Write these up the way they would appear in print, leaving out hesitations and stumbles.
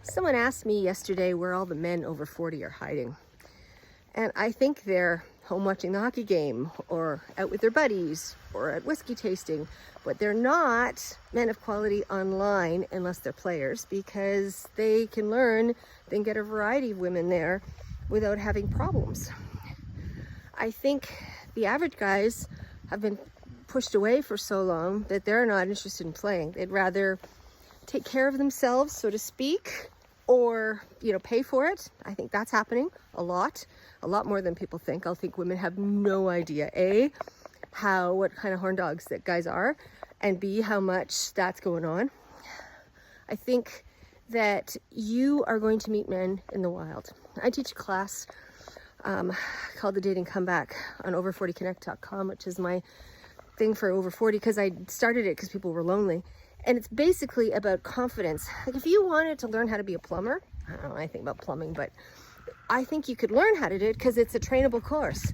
Someone asked me yesterday where all the men over 40 are hiding. And I think they're home watching the hockey game or out with their buddies or at whiskey tasting. But they're not men of quality online unless they're players, because they can learn, they can get a variety of women there without having problems. I think the average guys have been pushed away for so long that they're not interested in playing. They'd rather take care of themselves, so to speak, or, pay for it. I think that's happening a lot more than people think. I think women have no idea, A, what kind of horn dogs that guys are, and B, how much that's going on. I think that you are going to meet men in the wild. I teach a class called The Dating Comeback on over40connect.com, which is my thing for over 40, because I started it because people were lonely. And it's basically about confidence. Like, if you wanted to learn how to be a plumber, I don't know anything about plumbing, but I think you could learn how to do it because it's a trainable course.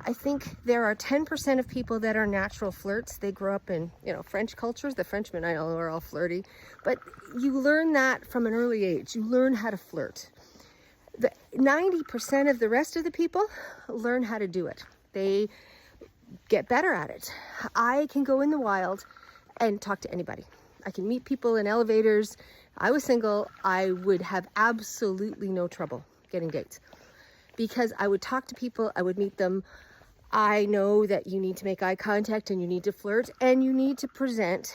I think there are 10% of people that are natural flirts. They grow up in, French cultures. The Frenchmen, I know, are all flirty. But you learn that from an early age. You learn how to flirt. The 90% of the rest of the people learn how to do it. They get better at it. I can go in the wild and talk to anybody. I can meet people in elevators. I was single. I would have absolutely no trouble getting dates because I would talk to people. I would meet them. I know that you need to make eye contact and you need to flirt and you need to present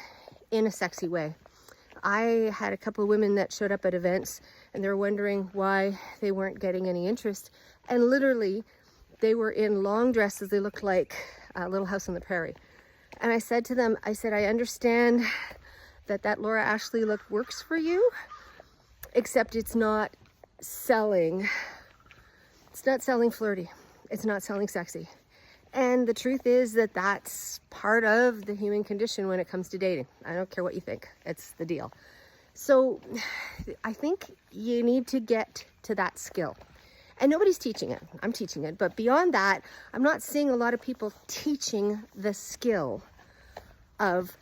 in a sexy way. I had a couple of women that showed up at events and they were wondering why they weren't getting any interest. And literally, they were in long dresses. They looked like a Little House on the Prairie. And I said to them, I understand that Laura Ashley look works for you, except it's not selling. It's not selling flirty. It's not selling sexy. And the truth is that that's part of the human condition when it comes to dating. I don't care what you think. It's the deal. So I think you need to get to that skill. And nobody's teaching it. I'm teaching it. But beyond that, I'm not seeing a lot of people teaching the skill of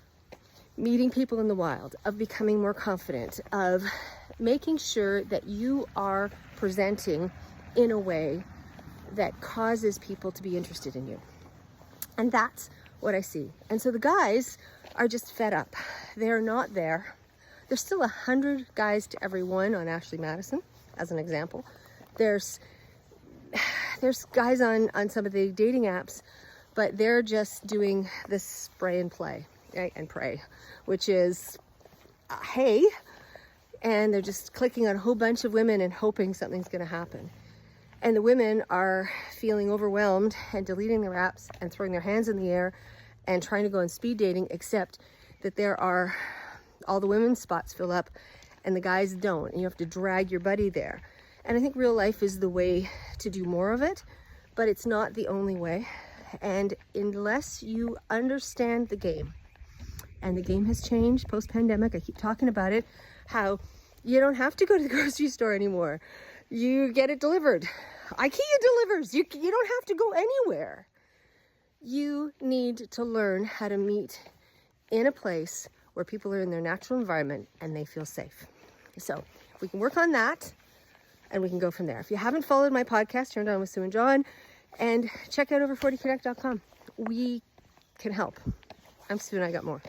meeting people in the wild, of becoming more confident, of making sure that you are presenting in a way that causes people to be interested in you. And that's what I see. And so the guys are just fed up. They're not there. There's still 100 guys to every one on Ashley Madison, as an example. There's guys on some of the dating apps, but they're just doing this spray and play, right? And pray, which is, hey, and they're just clicking on a whole bunch of women and hoping something's going to happen. And the women are feeling overwhelmed and deleting their apps and throwing their hands in the air and trying to go on speed dating, except that there are all the women's spots fill up and the guys don't. And you have to drag your buddy there. And I think real life is the way to do more of it, but it's not the only way. And unless you understand the game, and the game has changed post-pandemic, I keep talking about it, how you don't have to go to the grocery store anymore. You get it delivered. IKEA delivers. You don't have to go anywhere. You need to learn how to meet in a place where people are in their natural environment and they feel safe. So if we can work on that, and we can go from there. If you haven't followed my podcast, Turned On with Sue and John, and check out over40connect.com. We can help. I'm Sue and I got more.